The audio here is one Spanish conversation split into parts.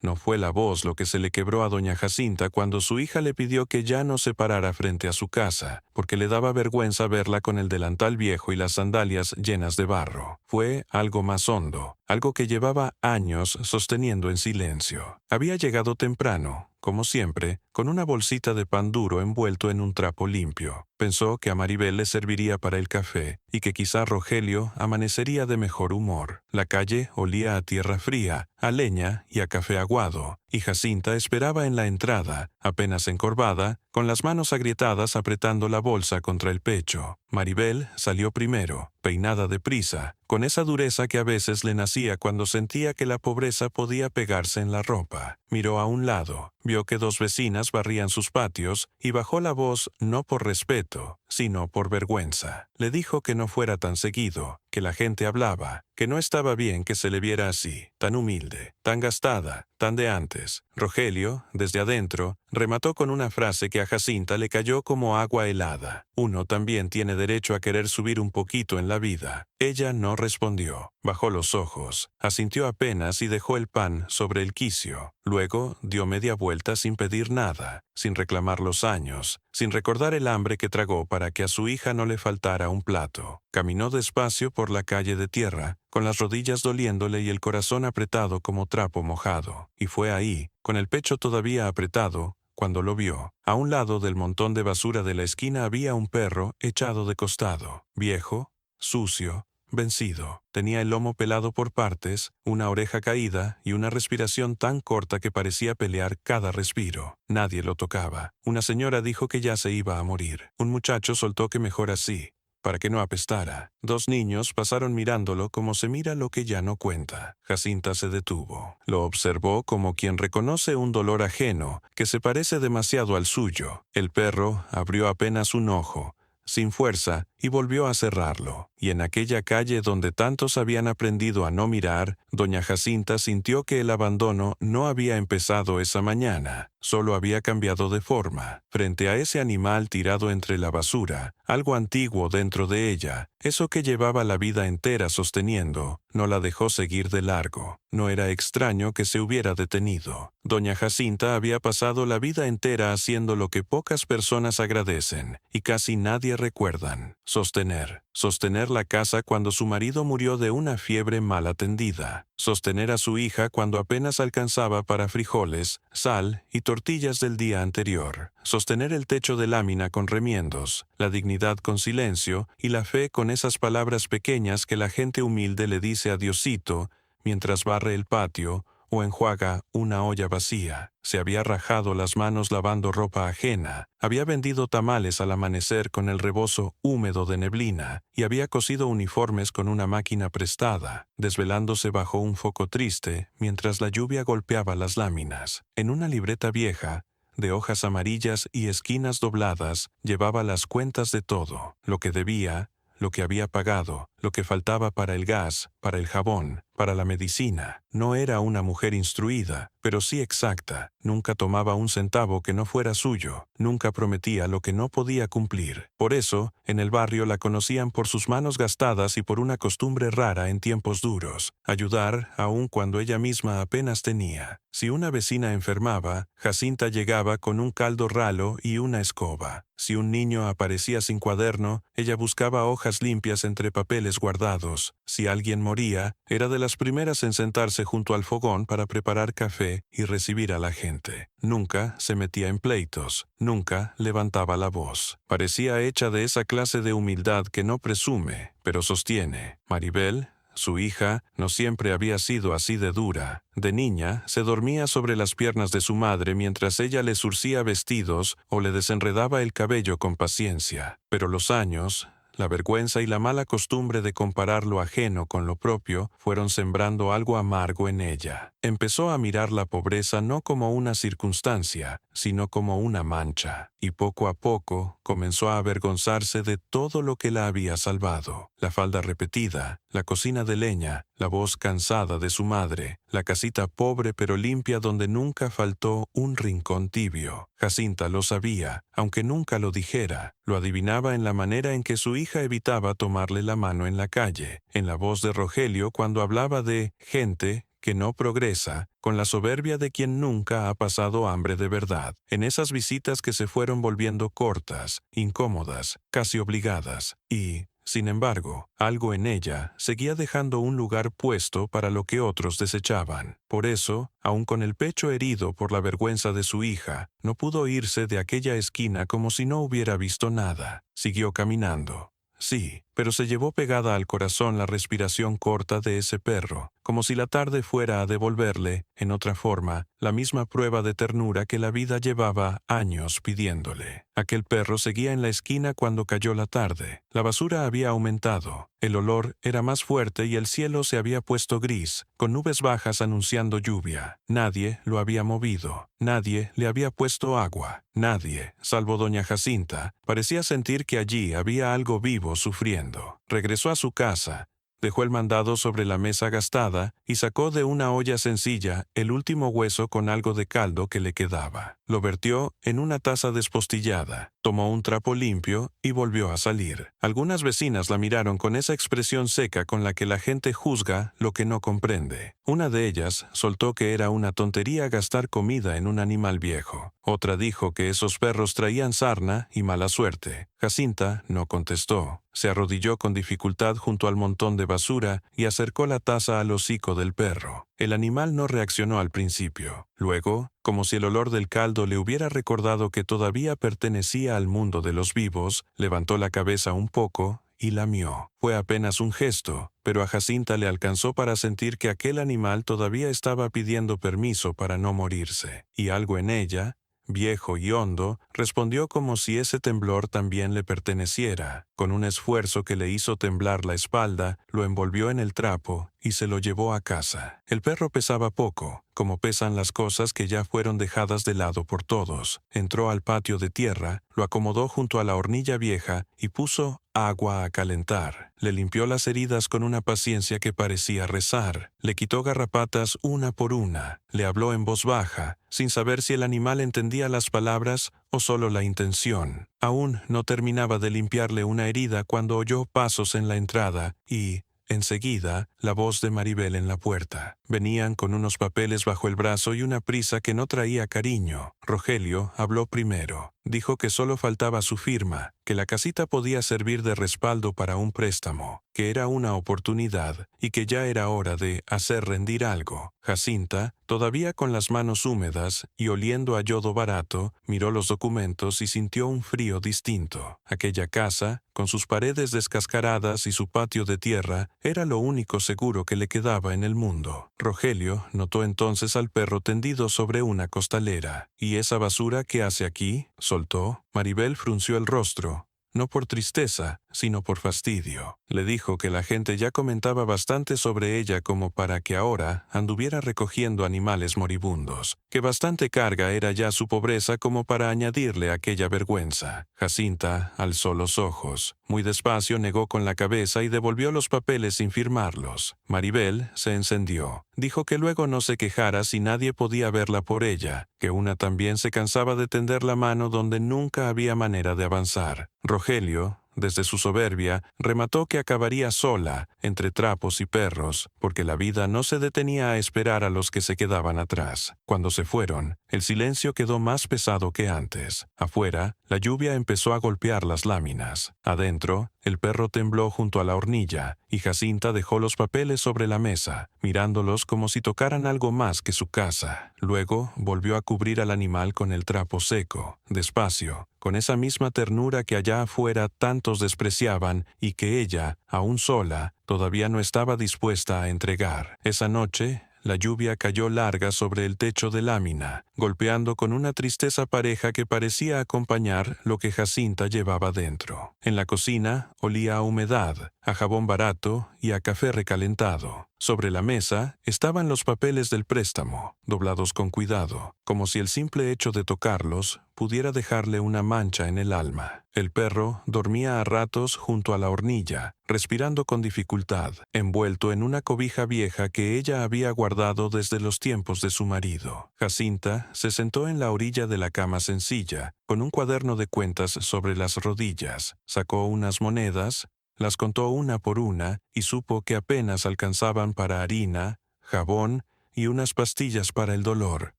No fue la voz lo que se le quebró a doña Jacinta cuando su hija le pidió que ya no se parara frente a su casa, porque le daba vergüenza verla con el delantal viejo y las sandalias llenas de barro. Fue algo más hondo, algo que llevaba años sosteniendo en silencio. Había llegado temprano, como siempre, con una bolsita de pan duro envuelto en un trapo limpio. Pensó que a Maribel le serviría para el café y que quizá Rogelio amanecería de mejor humor. La calle olía a tierra fría, a leña y a café aguado, y Jacinta esperaba en la entrada, apenas encorvada, con las manos agrietadas apretando la bolsa contra el pecho. Maribel salió primero, peinada deprisa, con esa dureza que a veces le nacía cuando sentía que la pobreza podía pegarse en la ropa. Miró a un lado, vio que dos vecinas barrían sus patios y bajó la voz no por respeto, sino por vergüenza. Le dijo que no fuera tan seguido, que la gente hablaba, que no estaba bien que se le viera así, tan humilde, tan gastada, tan de antes. Rogelio, desde adentro, remató con una frase que a Jacinta le cayó como agua helada. Uno también tiene derecho a querer subir un poquito en la vida. Ella no respondió. Bajó los ojos, asintió apenas y dejó el pan sobre el quicio. Luego dio media vuelta sin pedir nada, sin reclamar los años, sin recordar el hambre que tragó para que a su hija no le faltara un plato. Caminó despacio por la calle de tierra, con las rodillas doliéndole y el corazón apretado como trapo mojado. Y fue ahí, con el pecho todavía apretado, cuando lo vio. A un lado del montón de basura de la esquina había un perro echado de costado, viejo, sucio, vencido. Tenía el lomo pelado por partes, una oreja caída y una respiración tan corta que parecía pelear cada respiro. Nadie lo tocaba. Una señora dijo que ya se iba a morir. Un muchacho soltó que mejor así, para que no apestara. Dos niños pasaron mirándolo como se mira lo que ya no cuenta. Jacinta se detuvo. Lo observó como quien reconoce un dolor ajeno que se parece demasiado al suyo. El perro abrió apenas un ojo, sin fuerza, y volvió a cerrarlo. Y en aquella calle donde tantos habían aprendido a no mirar, doña Jacinta sintió que el abandono no había empezado esa mañana, solo había cambiado de forma. Frente a ese animal tirado entre la basura, algo antiguo dentro de ella, eso que llevaba la vida entera sosteniendo, no la dejó seguir de largo. No era extraño que se hubiera detenido. Doña Jacinta había pasado la vida entera haciendo lo que pocas personas agradecen y casi nadie recuerdan: sostener la casa cuando su marido murió de una fiebre mal atendida, sostener a su hija cuando apenas alcanzaba para frijoles, sal y tortillas del día anterior, sostener el techo de lámina con remiendos, la dignidad con silencio y la fe con esas palabras pequeñas que la gente humilde le dice a Diosito mientras barre el patio o enjuaga una olla vacía. Se había rajado las manos lavando ropa ajena, había vendido tamales al amanecer con el rebozo húmedo de neblina y había cosido uniformes con una máquina prestada, desvelándose bajo un foco triste mientras la lluvia golpeaba las láminas. En una libreta vieja, de hojas amarillas y esquinas dobladas, llevaba las cuentas de todo, lo que debía, lo que había pagado, lo que faltaba para el gas, para el jabón, para la medicina. No era una mujer instruida, pero sí exacta. Nunca tomaba un centavo que no fuera suyo. Nunca prometía lo que no podía cumplir. Por eso, en el barrio la conocían por sus manos gastadas y por una costumbre rara en tiempos duros: ayudar aun cuando ella misma apenas tenía. Si una vecina enfermaba, Jacinta llegaba con un caldo ralo y una escoba. Si un niño aparecía sin cuaderno, ella buscaba hojas limpias entre papeles guardados. Si alguien moría, era de las primeras en sentarse junto al fogón para preparar café y recibir a la gente. Nunca se metía en pleitos, nunca levantaba la voz. Parecía hecha de esa clase de humildad que no presume, pero sostiene. Maribel, su hija, no siempre había sido así de dura. De niña, se dormía sobre las piernas de su madre mientras ella le zurcía vestidos o le desenredaba el cabello con paciencia. Pero los años, la vergüenza y la mala costumbre de comparar lo ajeno con lo propio fueron sembrando algo amargo en ella. Empezó a mirar la pobreza no como una circunstancia, sino como una mancha, y poco a poco comenzó a avergonzarse de todo lo que la había salvado: la falda repetida, la cocina de leña, la voz cansada de su madre, la casita pobre pero limpia donde nunca faltó un rincón tibio. Jacinta lo sabía, aunque nunca lo dijera. Lo adivinaba en la manera en que su hija evitaba tomarle la mano en la calle, en la voz de Rogelio cuando hablaba de gente que no progresa, con la soberbia de quien nunca ha pasado hambre de verdad, en esas visitas que se fueron volviendo cortas, incómodas, casi obligadas, y, sin embargo, algo en ella seguía dejando un lugar puesto para lo que otros desechaban. Por eso, aun con el pecho herido por la vergüenza de su hija, no pudo irse de aquella esquina como si no hubiera visto nada. Siguió caminando. Sí, pero se llevó pegada al corazón la respiración corta de ese perro, como si la tarde fuera a devolverle, en otra forma, la misma prueba de ternura que la vida llevaba años pidiéndole. Aquel perro seguía en la esquina cuando cayó la tarde. La basura había aumentado, el olor era más fuerte y el cielo se había puesto gris, con nubes bajas anunciando lluvia. Nadie lo había movido, nadie le había puesto agua, nadie, salvo doña Jacinta, parecía sentir que allí había algo vivo sufriendo. Regresó a su casa, dejó el mandado sobre la mesa gastada y sacó de una olla sencilla el último hueso con algo de caldo que le quedaba. Lo vertió en una taza despostillada, tomó un trapo limpio y volvió a salir. Algunas vecinas la miraron con esa expresión seca con la que la gente juzga lo que no comprende. Una de ellas soltó que era una tontería gastar comida en un animal viejo. Otra dijo que esos perros traían sarna y mala suerte. Jacinta no contestó. Se arrodilló con dificultad junto al montón de basura y acercó la taza al hocico del perro. El animal no reaccionó al principio. Luego, como si el olor del caldo le hubiera recordado que todavía pertenecía al mundo de los vivos, levantó la cabeza un poco y lamió. Fue apenas un gesto, pero a Jacinta le alcanzó para sentir que aquel animal todavía estaba pidiendo permiso para no morirse, y algo en ella, viejo y hondo, respondió como si ese temblor también le perteneciera. Con un esfuerzo que le hizo temblar la espalda, lo envolvió en el trapo y se lo llevó a casa. El perro pesaba poco, como pesan las cosas que ya fueron dejadas de lado por todos. Entró al patio de tierra, lo acomodó junto a la hornilla vieja y puso agua a calentar. Le limpió las heridas con una paciencia que parecía rezar. Le quitó garrapatas una por una. Le habló en voz baja, sin saber si el animal entendía las palabras o solo la intención. Aún no terminaba de limpiarle una herida cuando oyó pasos en la entrada y, enseguida, la voz de Maribel en la puerta. Venían con unos papeles bajo el brazo y una prisa que no traía cariño. Rogelio habló primero. Dijo que solo faltaba su firma, que la casita podía servir de respaldo para un préstamo, que era una oportunidad y que ya era hora de hacer rendir algo. Jacinta, todavía con las manos húmedas y oliendo a yodo barato, miró los documentos y sintió un frío distinto. Aquella casa, con sus paredes descascaradas y su patio de tierra, era lo único seguro que le quedaba en el mundo. Rogelio notó entonces al perro tendido sobre una costalera. ¿Y esa basura qué hace aquí?, soltó. Maribel frunció el rostro, no por tristeza, sino por fastidio. Le dijo que la gente ya comentaba bastante sobre ella como para que ahora anduviera recogiendo animales moribundos, que bastante carga era ya su pobreza como para añadirle aquella vergüenza. Jacinta alzó los ojos. Muy despacio negó con la cabeza y devolvió los papeles sin firmarlos. Maribel se encendió. Dijo que luego no se quejara si nadie podía verla por ella, que una también se cansaba de tender la mano donde nunca había manera de avanzar. Rogelio, desde su soberbia, remató que acabaría sola, entre trapos y perros, porque la vida no se detenía a esperar a los que se quedaban atrás. Cuando se fueron, el silencio quedó más pesado que antes. Afuera, la lluvia empezó a golpear las láminas. Adentro, el perro tembló junto a la hornilla, y Jacinta dejó los papeles sobre la mesa, mirándolos como si tocaran algo más que su casa. Luego, volvió a cubrir al animal con el trapo seco, despacio, con esa misma ternura que allá afuera tantos despreciaban y que ella, aún sola, todavía no estaba dispuesta a entregar. Esa noche, la lluvia cayó larga sobre el techo de lámina, golpeando con una tristeza pareja que parecía acompañar lo que Jacinta llevaba dentro. En la cocina olía a humedad, a jabón barato y a café recalentado. Sobre la mesa estaban los papeles del préstamo, doblados con cuidado, como si el simple hecho de tocarlos pudiera dejarle una mancha en el alma. El perro dormía a ratos junto a la hornilla, respirando con dificultad, envuelto en una cobija vieja que ella había guardado desde los tiempos de su marido. Jacinta se sentó en la orilla de la cama sencilla, con un cuaderno de cuentas sobre las rodillas, sacó unas monedas, las contó una por una y supo que apenas alcanzaban para harina, jabón y unas pastillas para el dolor.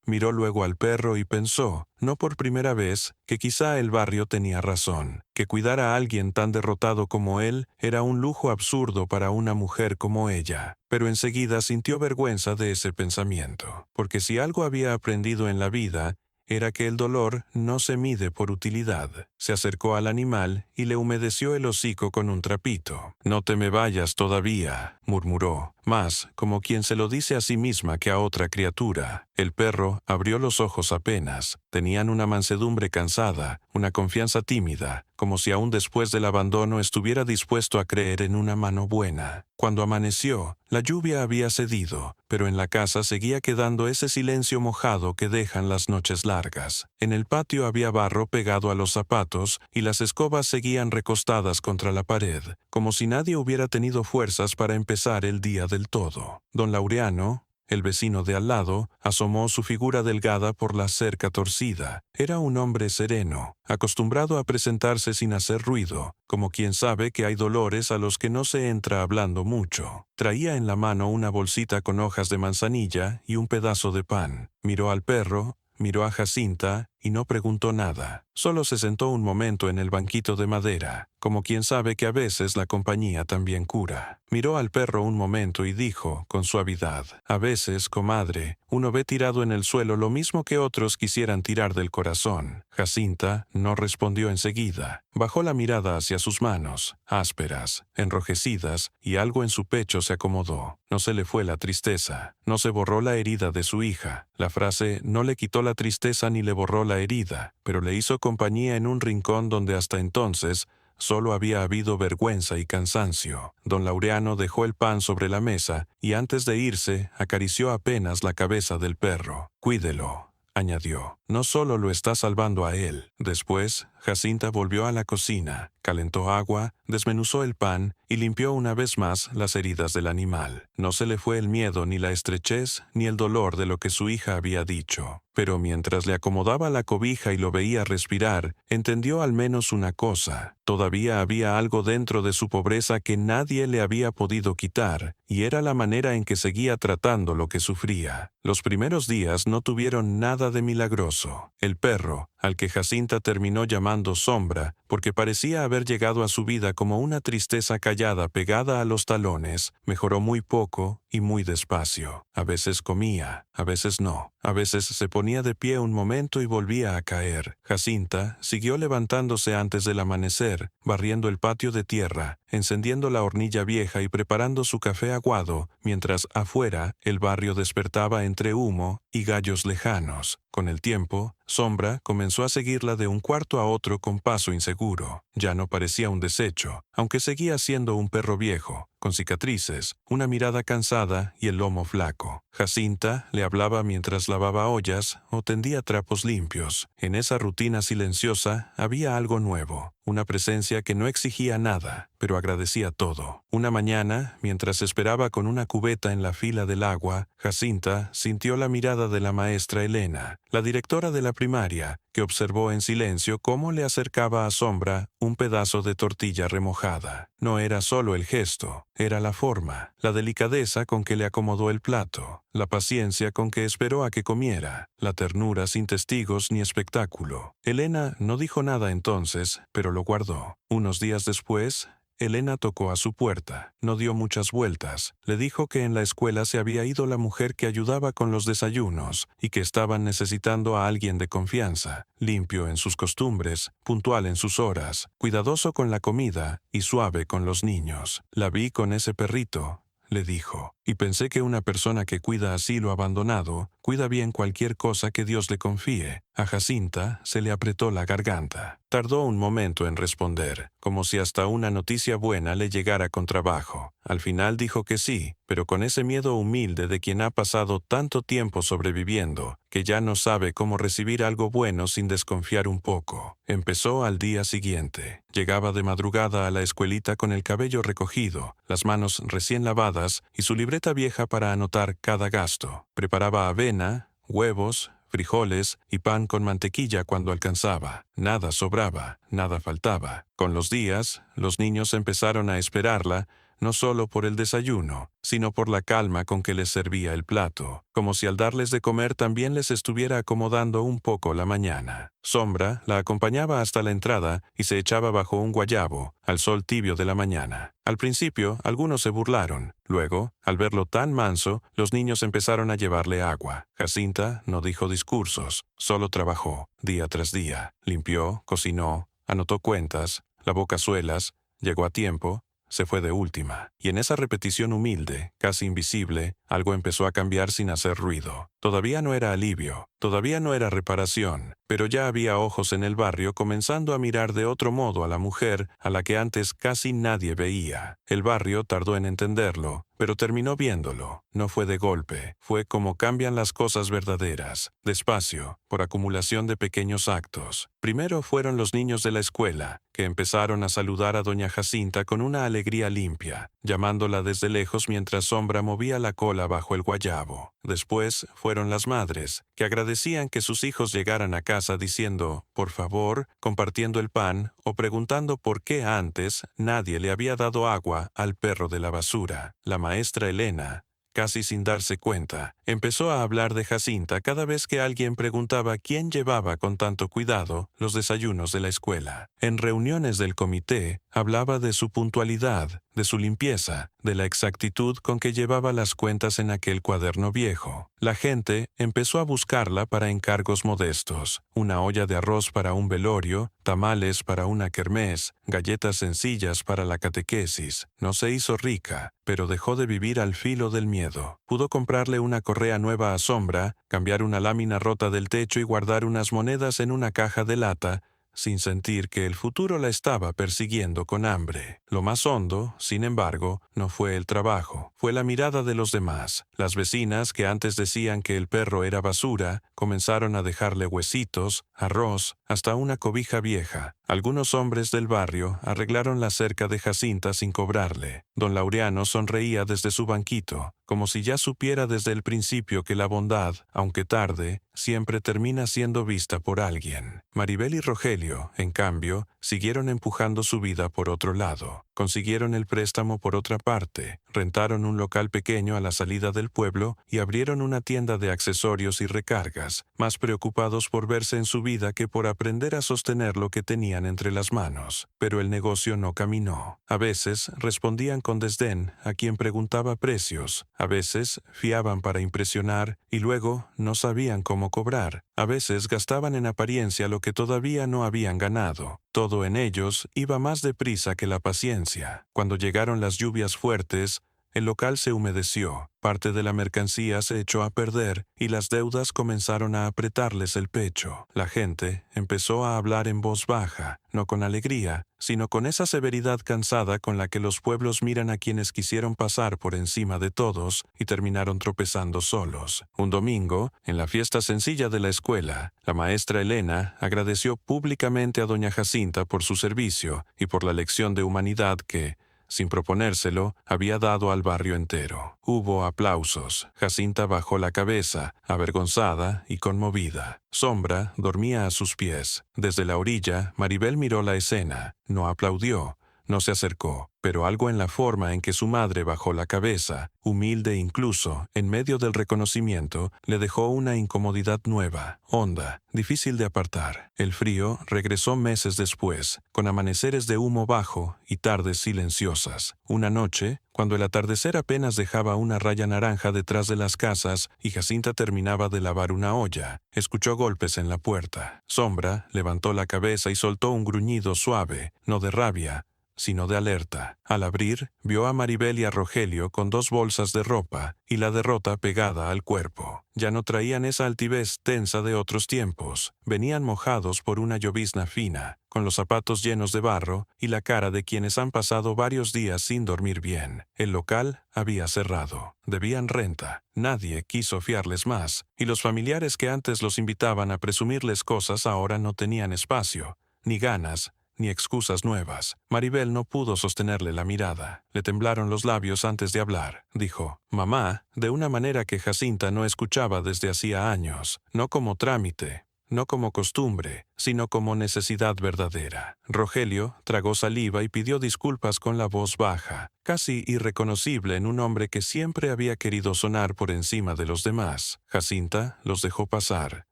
Miró luego al perro y pensó, no por primera vez, que quizá el barrio tenía razón, que cuidar a alguien tan derrotado como él era un lujo absurdo para una mujer como ella. Pero enseguida sintió vergüenza de ese pensamiento, porque si algo había aprendido en la vida, era que el dolor no se mide por utilidad. Se acercó al animal y le humedeció el hocico con un trapito. «No te me vayas todavía», murmuró, más como quien se lo dice a sí misma que a otra criatura. El perro abrió los ojos apenas. Tenían una mansedumbre cansada, una confianza tímida, como si aún después del abandono estuviera dispuesto a creer en una mano buena. Cuando amaneció, la lluvia había cedido, pero en la casa seguía quedando ese silencio mojado que dejan las noches largas. En el patio había barro pegado a los zapatos y las escobas seguían recostadas contra la pared, como si nadie hubiera tenido fuerzas para empezar el día del todo. Don Laureano, el vecino de al lado, asomó su figura delgada por la cerca torcida. Era un hombre sereno, acostumbrado a presentarse sin hacer ruido, como quien sabe que hay dolores a los que no se entra hablando mucho. Traía en la mano una bolsita con hojas de manzanilla y un pedazo de pan. Miró al perro, miró a Jacinta y no preguntó nada. Solo se sentó un momento en el banquito de madera, como quien sabe que a veces la compañía también cura. Miró al perro un momento y dijo, con suavidad, «A veces, comadre, uno ve tirado en el suelo lo mismo que otros quisieran tirar del corazón». Jacinta no respondió enseguida. Bajó la mirada hacia sus manos, ásperas, enrojecidas, y algo en su pecho se acomodó. No se le fue la tristeza, no se borró la herida de su hija. La frase no le quitó la tristeza ni le borró la herida, pero le hizo compañía en un rincón donde hasta entonces solo había habido vergüenza y cansancio. Don Laureano dejó el pan sobre la mesa y antes de irse acarició apenas la cabeza del perro. «Cuídelo», añadió. «No solo lo está salvando a él». Después, Jacinta volvió a la cocina, calentó agua, desmenuzó el pan y limpió una vez más las heridas del animal. No se le fue el miedo ni la estrechez ni el dolor de lo que su hija había dicho. Pero mientras le acomodaba la cobija y lo veía respirar, entendió al menos una cosa. Todavía había algo dentro de su pobreza que nadie le había podido quitar, y era la manera en que seguía tratando lo que sufría. Los primeros días no tuvieron nada de milagroso. El perro, al que Jacinta terminó llamando Sombra, porque parecía haber llegado a su vida como una tristeza callada pegada a los talones, mejoró muy poco y muy despacio. A veces comía, a veces no. A veces se ponía de pie un momento y volvía a caer. Jacinta siguió levantándose antes del amanecer, barriendo el patio de tierra, encendiendo la hornilla vieja y preparando su café aguado, mientras afuera el barrio despertaba entre humo y gallos lejanos. Con el tiempo, Sombra comenzó a seguirla de un cuarto a otro con paso inseguro. Ya no parecía un desecho, aunque seguía siendo un perro viejo, con cicatrices, una mirada cansada y el lomo flaco. Jacinta le hablaba mientras lavaba ollas o tendía trapos limpios. En esa rutina silenciosa había algo nuevo, una presencia que no exigía nada, pero agradecía todo. Una mañana, mientras esperaba con una cubeta en la fila del agua, Jacinta sintió la mirada de la maestra Elena, la directora de la primaria, que observó en silencio cómo le acercaba a Sombra un pedazo de tortilla remojada. No era solo el gesto, era la forma, la delicadeza con que le acomodó el plato, la paciencia con que esperó a que comiera, la ternura sin testigos ni espectáculo. Elena no dijo nada entonces, pero lo guardó. Unos días después, Elena tocó a su puerta. No dio muchas vueltas. Le dijo que en la escuela se había ido la mujer que ayudaba con los desayunos y que estaban necesitando a alguien de confianza, limpio en sus costumbres, puntual en sus horas, cuidadoso con la comida y suave con los niños. «La vi con ese perrito», le dijo, «y pensé que una persona que cuida así lo abandonado, cuida bien cualquier cosa que Dios le confíe». A Jacinta se le apretó la garganta. Tardó un momento en responder, como si hasta una noticia buena le llegara con trabajo. Al final dijo que sí, pero con ese miedo humilde de quien ha pasado tanto tiempo sobreviviendo, que ya no sabe cómo recibir algo bueno sin desconfiar un poco. Empezó al día siguiente. Llegaba de madrugada a la escuelita con el cabello recogido, las manos recién lavadas y su libreta vieja para anotar cada gasto. Preparaba avena, huevos, frijoles y pan con mantequilla cuando alcanzaba. Nada sobraba, nada faltaba. Con los días, los niños empezaron a esperarla, no solo por el desayuno, sino por la calma con que les servía el plato, como si al darles de comer también les estuviera acomodando un poco la mañana. Sombra la acompañaba hasta la entrada y se echaba bajo un guayabo, al sol tibio de la mañana. Al principio, algunos se burlaron. Luego, al verlo tan manso, los niños empezaron a llevarle agua. Jacinta no dijo discursos, solo trabajó, día tras día. Limpió, cocinó, anotó cuentas, lavó cazuelas, llegó a tiempo, se fue de última. Y en esa repetición humilde, casi invisible, algo empezó a cambiar sin hacer ruido. Todavía no era alivio, todavía no era reparación, pero ya había ojos en el barrio comenzando a mirar de otro modo a la mujer a la que antes casi nadie veía. El barrio tardó en entenderlo, pero terminó viéndolo. No fue de golpe, fue como cambian las cosas verdaderas, despacio, por acumulación de pequeños actos. Primero fueron los niños de la escuela, que empezaron a saludar a doña Jacinta con una alegría limpia, llamándola desde lejos mientras Sombra movía la cola bajo el guayabo. Después fueron las madres, que agradecían que sus hijos llegaran a casa diciendo, por favor, compartiendo el pan o preguntando por qué antes nadie le había dado agua al perro de la basura. La maestra Elena, casi sin darse cuenta, empezó a hablar de Jacinta cada vez que alguien preguntaba quién llevaba con tanto cuidado los desayunos de la escuela. En reuniones del comité, hablaba de su puntualidad, de su limpieza, de la exactitud con que llevaba las cuentas en aquel cuaderno viejo. La gente empezó a buscarla para encargos modestos, una olla de arroz para un velorio, tamales para una kermés, galletas sencillas para la catequesis. No se hizo rica, pero dejó de vivir al filo del miedo. Pudo comprarle una correa nueva a Sombra, cambiar una lámina rota del techo y guardar unas monedas en una caja de lata, sin sentir que el futuro la estaba persiguiendo con hambre. Lo más hondo, sin embargo, no fue el trabajo, fue la mirada de los demás. Las vecinas, que antes decían que el perro era basura, comenzaron a dejarle huesitos, arroz, hasta una cobija vieja. Algunos hombres del barrio arreglaron la cerca de Jacinta sin cobrarle. Don Laureano sonreía desde su banquito, como si ya supiera desde el principio que la bondad, aunque tarde, siempre termina siendo vista por alguien. Maribel y Rogelio, en cambio, siguieron empujando su vida por otro lado. Consiguieron el préstamo por otra parte, rentaron un local pequeño a la salida del pueblo y abrieron una tienda de accesorios y recargas, más preocupados por verse en su vida que por aprender a sostener lo que tenían entre las manos. Pero el negocio no caminó. A veces respondían con desdén a quien preguntaba precios, a veces fiaban para impresionar y luego no sabían cómo cobrar. A veces gastaban en apariencia lo que todavía no habían ganado. Todo en ellos iba más deprisa que la paciencia. Cuando llegaron las lluvias fuertes, el local se humedeció, parte de la mercancía se echó a perder y las deudas comenzaron a apretarles el pecho. La gente empezó a hablar en voz baja, no con alegría, sino con esa severidad cansada con la que los pueblos miran a quienes quisieron pasar por encima de todos y terminaron tropezando solos. Un domingo, en la fiesta sencilla de la escuela, la maestra Elena agradeció públicamente a doña Jacinta por su servicio y por la lección de humanidad que, sin proponérselo, había dado al barrio entero. Hubo aplausos. Jacinta bajó la cabeza, avergonzada y conmovida. Sombra dormía a sus pies. Desde la orilla, Maribel miró la escena. No aplaudió, no se acercó, pero algo en la forma en que su madre bajó la cabeza, humilde incluso, en medio del reconocimiento, le dejó una incomodidad nueva, honda, difícil de apartar. El frío regresó meses después, con amaneceres de humo bajo y tardes silenciosas. Una noche, cuando el atardecer apenas dejaba una raya naranja detrás de las casas y Jacinta terminaba de lavar una olla, escuchó golpes en la puerta. Sombra levantó la cabeza y soltó un gruñido suave, no de rabia, sino de alerta. Al abrir, vio a Maribel y a Rogelio con 2 bolsas de ropa y la derrota pegada al cuerpo. Ya no traían esa altivez tensa de otros tiempos. Venían mojados por una llovizna fina, con los zapatos llenos de barro y la cara de quienes han pasado varios días sin dormir bien. El local había cerrado. Debían renta. Nadie quiso fiarles más, y los familiares que antes los invitaban a presumirles cosas ahora no tenían espacio, ni ganas, ni excusas nuevas. Maribel no pudo sostenerle la mirada. Le temblaron los labios antes de hablar. Dijo, «Mamá», de una manera que Jacinta no escuchaba desde hacía años, no como trámite, no como costumbre, sino como necesidad verdadera. Rogelio tragó saliva y pidió disculpas con la voz baja, casi irreconocible en un hombre que siempre había querido sonar por encima de los demás. Jacinta los dejó pasar,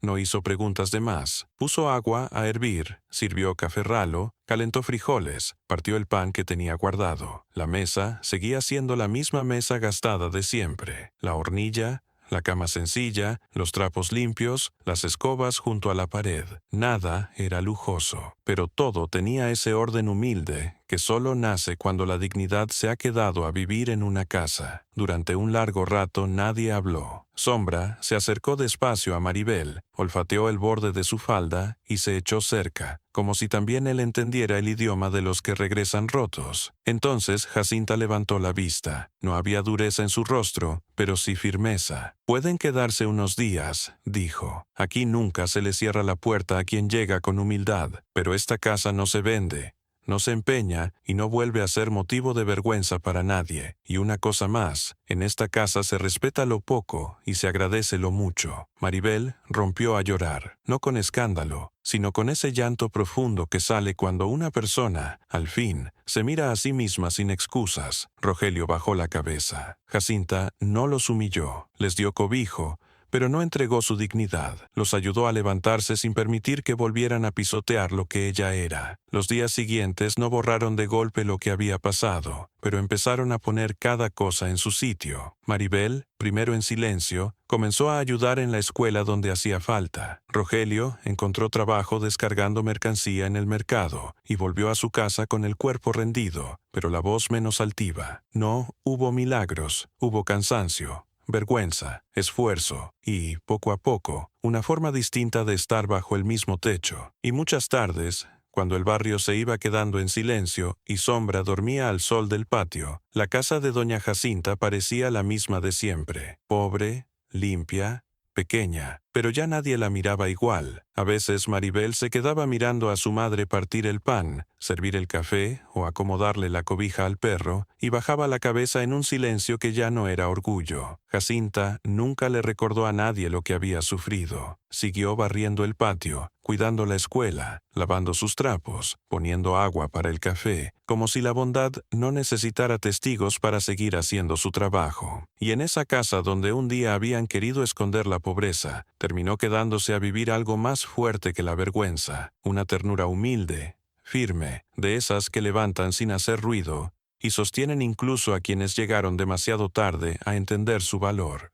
no hizo preguntas de más, puso agua a hervir, sirvió café ralo, calentó frijoles, partió el pan que tenía guardado. La mesa seguía siendo la misma mesa gastada de siempre. La hornilla, la cama sencilla, los trapos limpios, las escobas junto a la pared. Nada era lujoso, pero todo tenía ese orden humilde que solo nace cuando la dignidad se ha quedado a vivir en una casa. Durante un largo rato nadie habló. Sombra se acercó despacio a Maribel, olfateó el borde de su falda y se echó cerca, como si también él entendiera el idioma de los que regresan rotos. Entonces Jacinta levantó la vista. No había dureza en su rostro, pero sí firmeza. «Pueden quedarse unos días», dijo. «Aquí nunca se le cierra la puerta a quien llega con humildad, pero esta casa no se vende. No se empeña y no vuelve a ser motivo de vergüenza para nadie. Y una cosa más, en esta casa se respeta lo poco y se agradece lo mucho». Maribel rompió a llorar, no con escándalo, sino con ese llanto profundo que sale cuando una persona, al fin, se mira a sí misma sin excusas. Rogelio bajó la cabeza. Jacinta no los humilló, les dio cobijo, pero no entregó su dignidad. Los ayudó a levantarse sin permitir que volvieran a pisotear lo que ella era. Los días siguientes no borraron de golpe lo que había pasado, pero empezaron a poner cada cosa en su sitio. Maribel, primero en silencio, comenzó a ayudar en la escuela donde hacía falta. Rogelio encontró trabajo descargando mercancía en el mercado y volvió a su casa con el cuerpo rendido, pero la voz menos altiva. No hubo milagros, hubo cansancio, vergüenza, esfuerzo y, poco a poco, una forma distinta de estar bajo el mismo techo. Y muchas tardes, cuando el barrio se iba quedando en silencio y Sombra dormía al sol del patio, la casa de doña Jacinta parecía la misma de siempre, pobre, limpia, pequeña, pero ya nadie la miraba igual. A veces Maribel se quedaba mirando a su madre partir el pan, servir el café o acomodarle la cobija al perro, y bajaba la cabeza en un silencio que ya no era orgullo. Jacinta nunca le recordó a nadie lo que había sufrido. Siguió barriendo el patio, cuidando la escuela, lavando sus trapos, poniendo agua para el café, como si la bondad no necesitara testigos para seguir haciendo su trabajo. Y en esa casa donde un día habían querido esconder la pobreza, terminó quedándose a vivir algo más fuerte que la vergüenza, una ternura humilde, firme, de esas que levantan sin hacer ruido y sostienen incluso a quienes llegaron demasiado tarde a entender su valor.